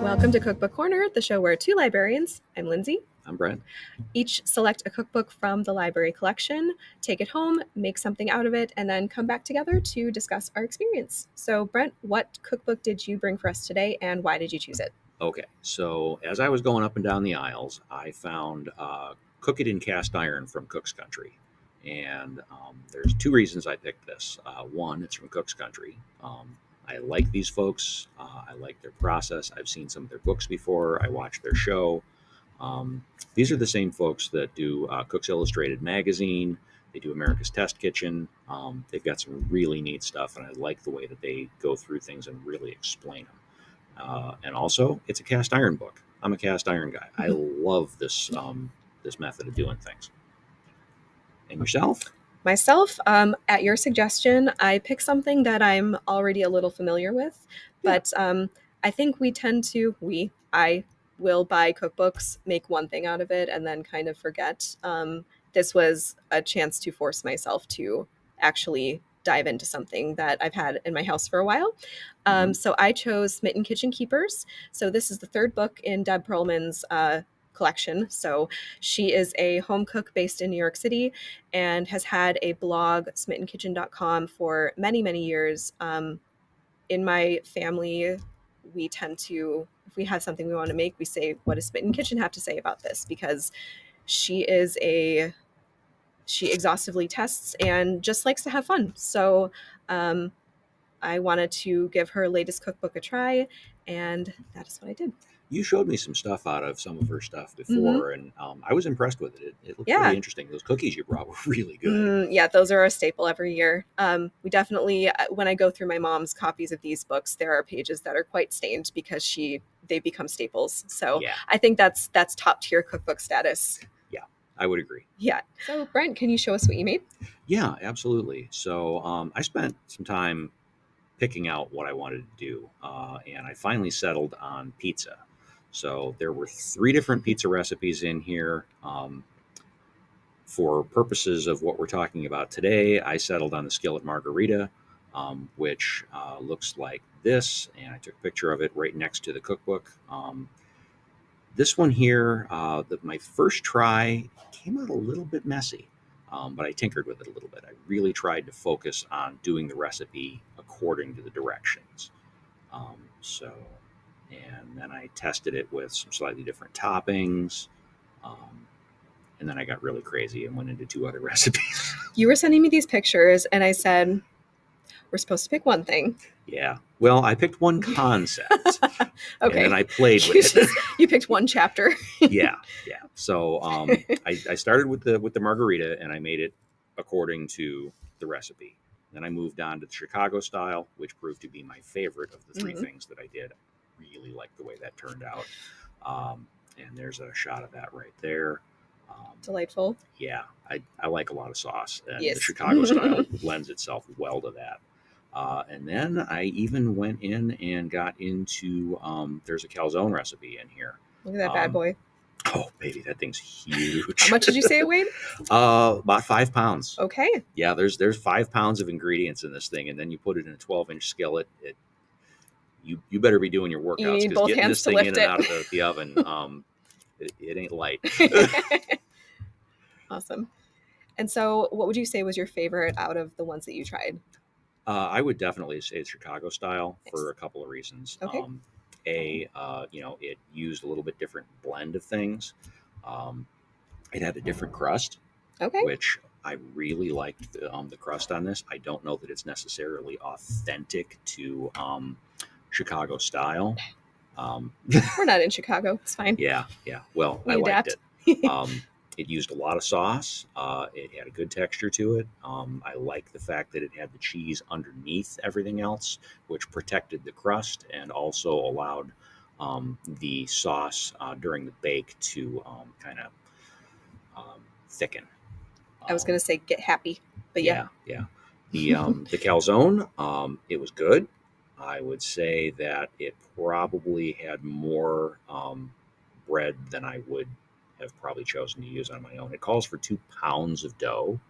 Welcome to Cookbook Corner, the show where two librarians, I'm Lindsay, I'm Brent. each select a cookbook from the library collection, take it home, make something out of it, and then come back together to discuss our experience. So, Brent, what cookbook did you bring for us today, and why did you choose it? Okay, so as I was going up and down the aisles, I found Cook It in Cast Iron from Cook's Country. And there's two reasons I picked this. One, it's from Cook's Country. I like these folks. I like their process. I've seen some of their books before. I watched their show. These are the same folks that do Cook's Illustrated magazine. They do America's Test Kitchen. They've got some really neat stuff, and I like the way that they go through things and really explain them. And also, it's a cast iron book. I'm a cast iron guy. I love this this method of doing things. And yourself? Myself, at your suggestion, I picked something that I'm already a little familiar with, but I think I will buy cookbooks, make one thing out of it, and then kind of forget. This was a chance to force myself to actually dive into something that I've had in my house for a while. So I chose Smitten Kitchen Keepers. So this is the third book in Deb Perlman's collection. So she is a home cook based in New York City and has had a blog, smittenkitchen.com, for many, many years. In my family, we tend to, if we have something we want to make, we say, what does Smitten Kitchen have to say about this? Because she exhaustively tests and just likes to have fun. So I wanted to give her latest cookbook a try, and that is what I did. You showed me some stuff out of some of her stuff before, and I was impressed with it. It looked pretty interesting. Those cookies you brought were really good. Yeah, those are a staple every year. We definitely, when I go through my mom's copies of these books, there are pages that are quite stained because they become staples. So Yeah. I think that's top tier cookbook status. Yeah, I would agree. Yeah. So Brent, can you show us what you made? Yeah, absolutely. So I spent some time picking out what I wanted to do, and I finally settled on pizza. So there were 3 different pizza recipes in here. For purposes of what we're talking about today, I settled on the skillet margarita, which looks like this, and I took a picture of it right next to the cookbook. This one here, my first try came out a little bit messy, but I tinkered with it a little bit. I really tried to focus on doing the recipe according to the directions. And then I tested it with some slightly different toppings. And then I got really crazy and went into 2 other recipes. You were sending me these pictures, and I said, we're supposed to pick one thing. Yeah. Well, I picked one concept. Okay. And then I played with it. You picked one chapter. Yeah. So I started with the margarita, and I made it according to the recipe. Then I moved on to the Chicago style, which proved to be my favorite of the 3 things that I did. I really liked the way that turned out. And there's a shot of that right there. Delightful. Yeah, I like a lot of sauce, and Yes. the Chicago style lends itself well to that. And then I even went in and got into, there's a calzone recipe in here. Look at that bad boy. Oh, baby, that thing's huge. How much did you say it weighed? About 5 pounds. Okay. Yeah, there's 5 pounds of ingredients in this thing, and then you put it in a 12-inch skillet. You better be doing your workouts, because getting this thing in and out of the oven, it ain't light. Awesome. And so what would you say was your favorite out of the ones that you tried? I would definitely say it's Chicago style for a couple of reasons. Okay. It used a little bit different blend of things. It had a different crust, which I really liked the crust on this. I don't know that it's necessarily authentic to Chicago style. We're not in Chicago. It's fine. Yeah. Well, I liked it. It used a lot of sauce. It had a good texture to it. I like the fact that it had the cheese underneath everything else, which protected the crust and also allowed the sauce during the bake to kind of thicken. I was going to say get happy, but yeah. The calzone, it was good. I would say that it probably had more bread than I would have probably chosen to use on my own. It calls for 2 pounds of dough,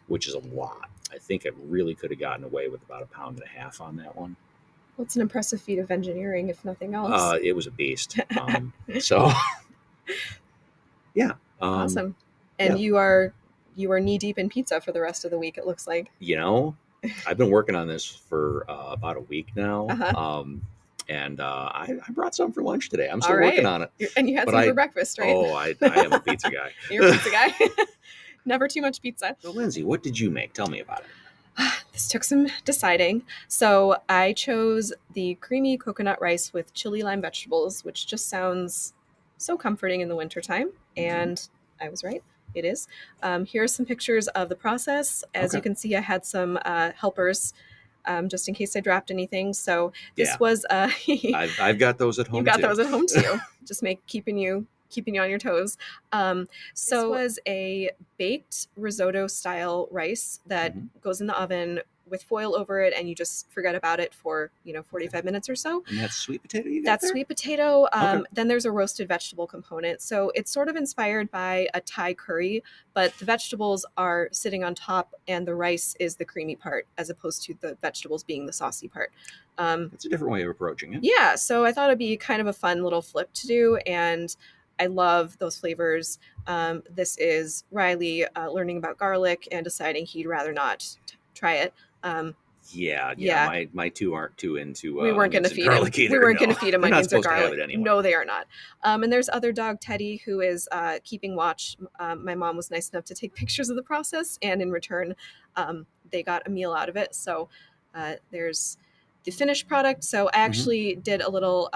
which is a lot. I think I really could have gotten away with about 1.5 pounds on that one. Well, it's an impressive feat of engineering, if nothing else. It was a beast. So yeah, Awesome. And yeah. you are knee deep in pizza for the rest of the week, it looks like. You know, I've been working on this for about a week now. Uh-huh. And I brought some for lunch today. I'm All still working right. on it, And you had but some for breakfast, right? I am a pizza guy. You're a pizza guy. Never too much pizza. So Lindsay, what did you make? Tell me about it. This took some deciding. So I chose the creamy coconut rice with chili lime vegetables, which just sounds so comforting in the wintertime. Hmm. And I was right. It is. Here are some pictures of the process. As you Okay. can see, I had some helpers just in case I dropped anything. So this Yeah, was I've got those at you've home got too. those at home too. Just make keeping you on your toes. So this was a baked risotto style rice that Hmm. goes in the oven with foil over it, and you just forget about it for Okay. 45 minutes or so. And that's sweet potato you got That's there? sweet potato. Okay. Then there's a roasted vegetable component. So it's sort of inspired by a Thai curry, but the vegetables are sitting on top and the rice is the creamy part as opposed to the vegetables being the saucy part. That's a different way of approaching it. Yeah, so I thought it'd be kind of a fun little flip to do, and I love those flavors. This is Riley learning about garlic and deciding he'd rather not try it. Um, Yeah, yeah. yeah, My two aren't too into we weren't going to onions and feed him. garlic We either. weren't going to No, feed him they're not onions or supposed to have garlic. it anyway. No, they are not. And there's other dog Teddy who is keeping watch. My mom was nice enough to take pictures of the process, and in return, they got a meal out of it. So there's the finished product. So I Hmm. actually did a little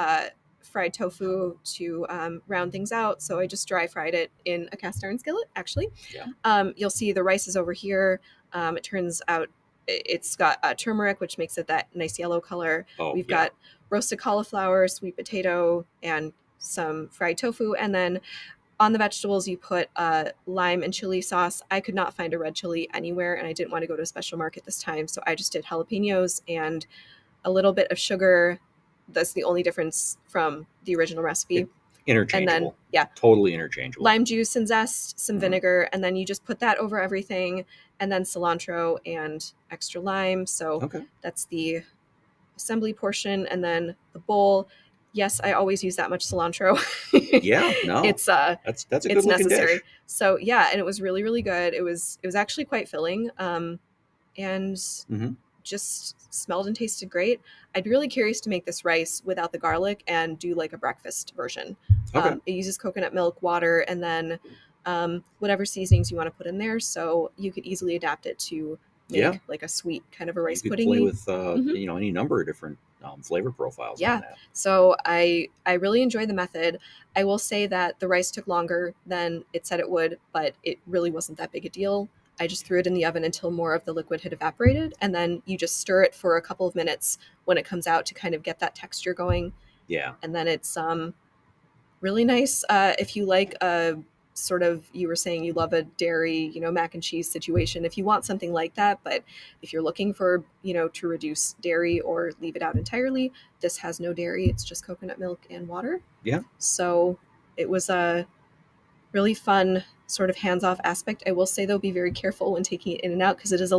fried tofu to round things out. So I just dry fried it in a cast iron skillet. Actually, Yeah. you'll see the rice is over here. It turns out it's got turmeric, which makes it that nice yellow color. Oh, We've yeah. got roasted cauliflower, sweet potato, and some fried tofu. And then on the vegetables, you put lime and chili sauce. I could not find a red chili anywhere, and I didn't want to go to a special market this time. So I just did jalapenos and a little bit of sugar. That's the only difference from the original It, recipe. And then, interchangeable. yeah, Totally interchangeable. lime juice and zest, some Hmm. vinegar, and then you just put that over everything, and then cilantro and extra lime. So Okay. that's the assembly portion, and then the bowl. Yes, I always use that much cilantro. Yeah. No, it's that's a good it's looking necessary. dish. So yeah, and it was really really good. It was actually quite filling, and Hmm. just smelled and tasted great. I'd be really curious to make this rice without the garlic and do like a breakfast version. Okay. It uses coconut milk, water, and then whatever seasonings you want to put in there. So you could easily adapt it to Yeah. make like a sweet kind of a You rice could play puddingy. with Hmm. any number of different flavor profiles on Yeah. that. So I really enjoy the method. I will say that the rice took longer than it said it would, but it really wasn't that big a deal. I just threw it in the oven until more of the liquid had evaporated, and then you just stir it for a couple of minutes when it comes out to kind of get that texture going. Yeah. And then it's really nice if you like a sort of, you were saying you love a dairy mac and cheese situation, if you want something like that, but if you're looking for to reduce dairy or leave it out entirely, this has no dairy, it's just coconut milk and water. Yeah. So it was a really fun sort of hands-off aspect. I will say though, be very careful when taking it in and out because it is a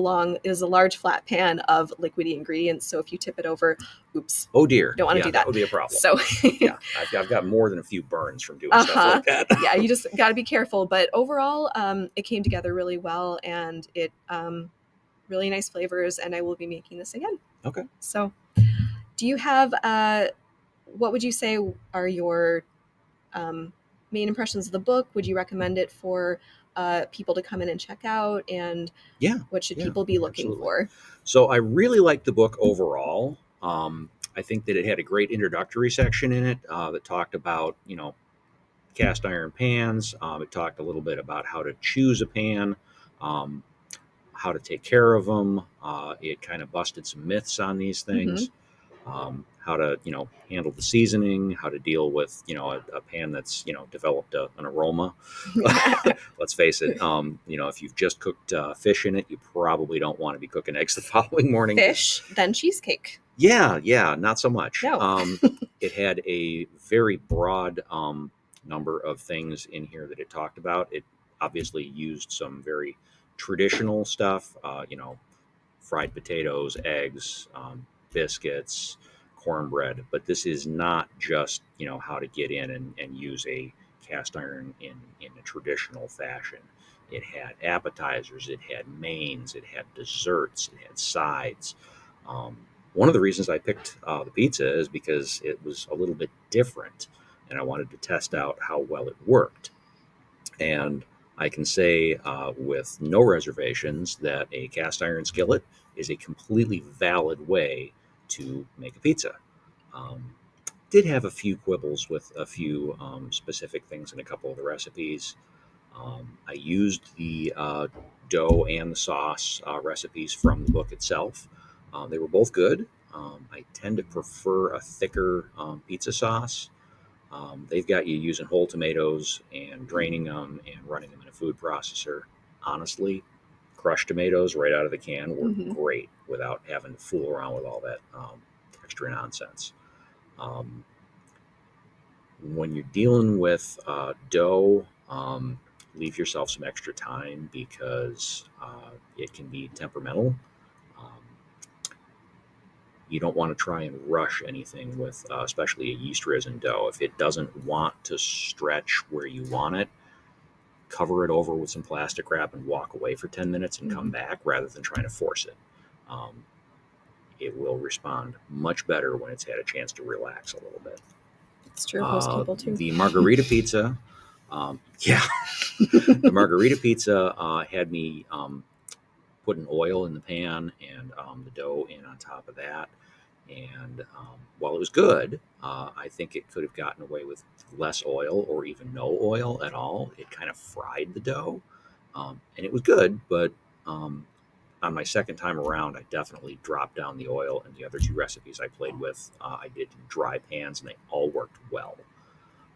large flat pan of liquidy ingredients, so if you tip it over, oops, Oh dear. don't want to Yeah, do that that. would be a problem. So Yeah, I've got more than a few burns from doing stuff uh-huh, like that. yeah, you just got to be careful, but overall it came together really well, and it really nice flavors, and I will be making this again. Okay. So do you have what would you say are your main impressions of the book? Would you recommend it for people to come in and check out, and Yeah. what should Yeah. people be looking Absolutely. for? So I really liked the book overall. I think that it had a great introductory section in it that talked about cast iron pans. It talked a little bit about how to choose a pan, um, how to take care of them. It kind of busted some myths on these Hmm. things. How to handle the seasoning, how to deal with a pan that's developed an aroma. Let's face it, if you've just cooked fish in it, you probably don't want to be cooking eggs the following morning because Fish, then cheesecake. yeah, not so much. No. It had a very broad number of things in here that it talked about. It obviously used some very traditional stuff, fried potatoes, eggs, biscuits, cornbread, but this is not just, how to get in and use a cast iron in a traditional fashion. It had appetizers, it had mains, it had desserts, it had sides. Um, One of the reasons I picked the pizza is because it was a little bit different, and I wanted to test out how well it worked. And I can say with no reservations that a cast iron skillet is a completely valid way to make a pizza. Um, did have a few quibbles with a few specific things in a couple of the recipes. I used the dough and the sauce recipes from the book itself. They were both good. I tend to prefer a thicker pizza sauce. They've got you using whole tomatoes and draining them and running them in a food processor. Honestly, crushed tomatoes right out of the can work Hmm. great without having to fool around with all that extra nonsense. Um, when you're dealing with dough, leave yourself some extra time because it can be temperamental. Um, you don't want to try and rush anything with, especially a yeast risen dough. If it doesn't want to stretch where you want it, cover it over with some plastic wrap and walk away for 10 minutes and come Hmm. back rather than trying to force it. Um, it will respond much better when it's had a chance to relax a little bit. It's true of most people too. The margarita pizza, yeah, the margarita pizza had me putting oil in the pan and the dough in on top of that. And while it was good, I think it could have gotten away with less oil or even no oil at all. It kind of fried the dough, and it was good. But um, on my second time around, I definitely dropped down the oil. And the other two recipes I played with, I did in dry pans, and they all worked well.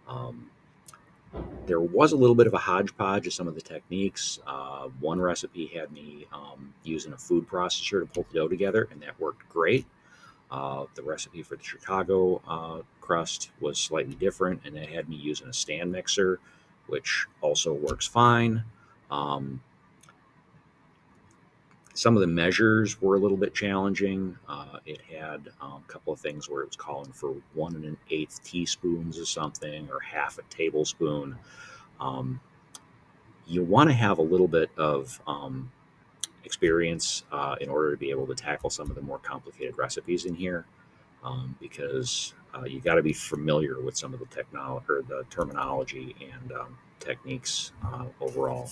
Um, there was a little bit of a hodgepodge of some of the techniques. One recipe had me using a food processor to pull the dough together, and that worked great. The recipe for the Chicago crust was slightly different, and that had me using a stand mixer, which also works fine. Um, some of the measures were a little bit challenging. It had a couple of things where it was calling for 1 1/8 teaspoons of something or half a tablespoon. Um, you want to have a little bit of experience in order to be able to tackle some of the more complicated recipes in here, because you got to be familiar with some of the technology or the terminology and techniques overall.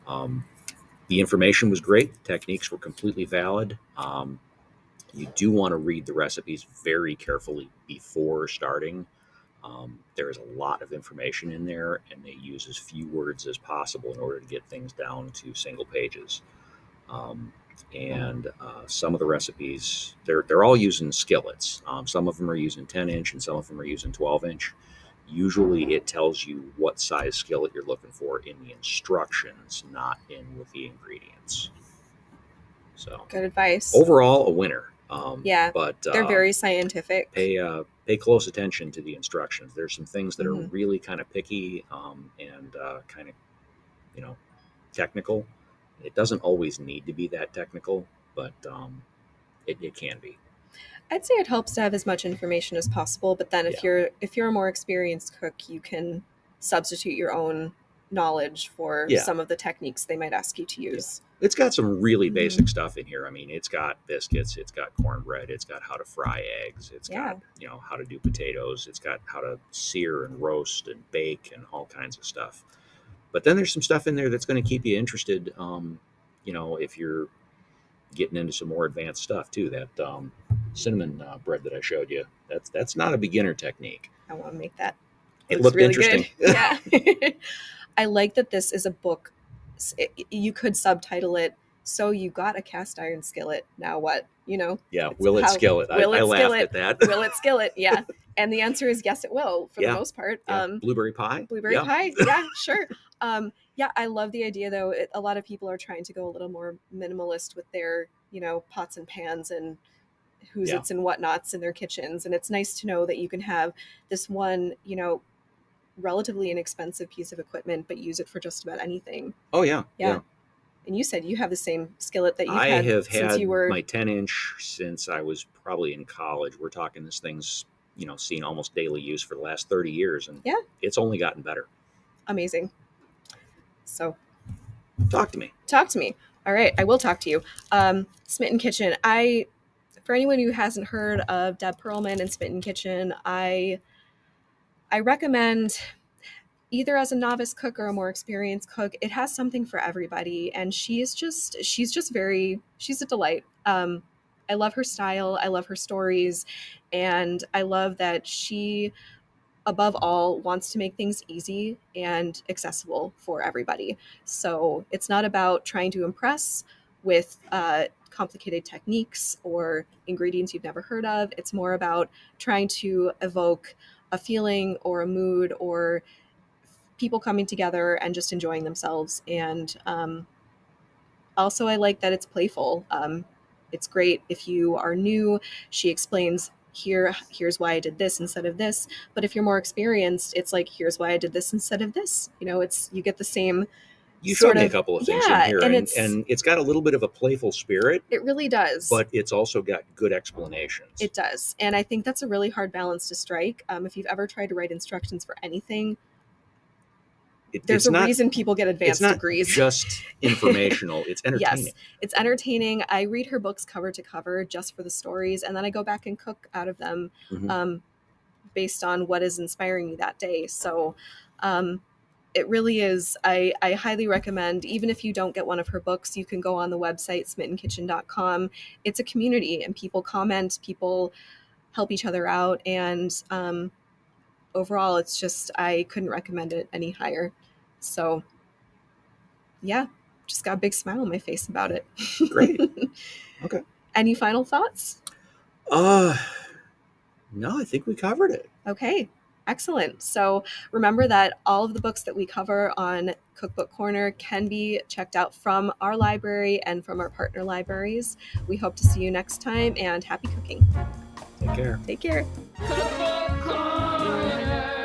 Um, the information was great. The techniques were completely valid. You do want to read the recipes very carefully before starting. There is a lot of information in there, and they use as few words as possible in order to get things down to single pages. Um, and some of the recipes, they're all using skillets. Some of them are using 10-inch, and some of them are using 12-inch. Usually, it tells you what size skillet you're looking for in the instructions, not in with the ingredients. So Good advice. overall, a winner. Yeah, But they're very scientific. pay close attention to the instructions. There's some things that are Hmm. really kind of picky and kind of you know technical. It doesn't always need to be that technical, but it can be. I'd say it helps to have as much information as possible, but then Yeah, if you're a more experienced cook, you can substitute your own knowledge for yeah, some of the techniques they might ask you to yeah. use. It's got some really Hmm. basic stuff in here. I mean, it's got biscuits, it's got cornbread, it's got how to fry eggs, it's got Yeah. how to do potatoes, it's got how to sear and roast and bake and all kinds of stuff. But then there's some stuff in there that's going to keep you interested. If you're getting into some more advanced stuff too. That cinnamon bread that I showed you, that's not a beginner technique. I want to make that. It It looks looked really good. interesting. Yeah. I like that this is a book. You could subtitle it, "So you got a cast iron skillet. Now what?" Yeah, It's will it how skillet? will I it laughed skillet? at that. Will it skillet? Yeah. And the answer is yes, it will for the Yeah, most part. yeah. Blueberry pie. Blueberry Yeah, pie. Yeah, sure. Yeah, I love the idea though. A lot of people are trying to go a little more minimalist with their, pots and pans and who's yeah. its and whatnots in their kitchens. And it's nice to know that you can have this one, relatively inexpensive piece of equipment, but use it for just about anything. Oh yeah, Yeah. yeah. And you said you have the same skillet that you've I had have since you had were. my 10-inch since I was probably in college. We're talking this thing's, seen almost daily use for the last 30 years, and Yeah, it's only gotten better. amazing. So Talk to me. talk to me. All right, I will talk to you. Smitten Kitchen. For anyone who hasn't heard of Deb Perlman and Smitten Kitchen, I recommend either as a novice cook or a more experienced cook. It has something for everybody, and she's a delight. I love her style. I love her stories, and I love that she, above all, wants to make things easy and accessible for everybody. So it's not about trying to impress with complicated techniques or ingredients you've never heard of. It's more about trying to evoke a feeling or a mood or people coming together and just enjoying themselves. And also, I like that it's playful. It's great if you are new. She explains here's why I did this instead of this. But if you're more experienced, it's like here's why I did this instead of this. It's you get the same You showed sort me a of, couple of things in yeah, here, and and it's got a little bit of a playful spirit, it really does. but it's also got good explanations. It does, and I think that's a really hard balance to strike. If you've ever tried to write instructions for anything, there's It's a not reason people get it's advanced not degrees. just informational; it's Yes, entertaining. it's entertaining. I read her books cover to cover just for the stories, and then I go back and cook out of them Hmm. um, based on what is inspiring me that day. So um, it really is. I highly recommend, even if you don't get one of her books, you can go on the website, smittenkitchen.com. It's a community, and people comment, people help each other out. And overall, it's just, I couldn't recommend it any higher. So yeah, just got a big smile on my face about it. Great. Okay. Any final thoughts? Uh no, I think we covered it. Okay, excellent. So remember that all of the books that we cover on Cookbook Corner can be checked out from our library and from our partner libraries. We hope to see you next time, and happy cooking. Take care. Take care. Cookbook Corner.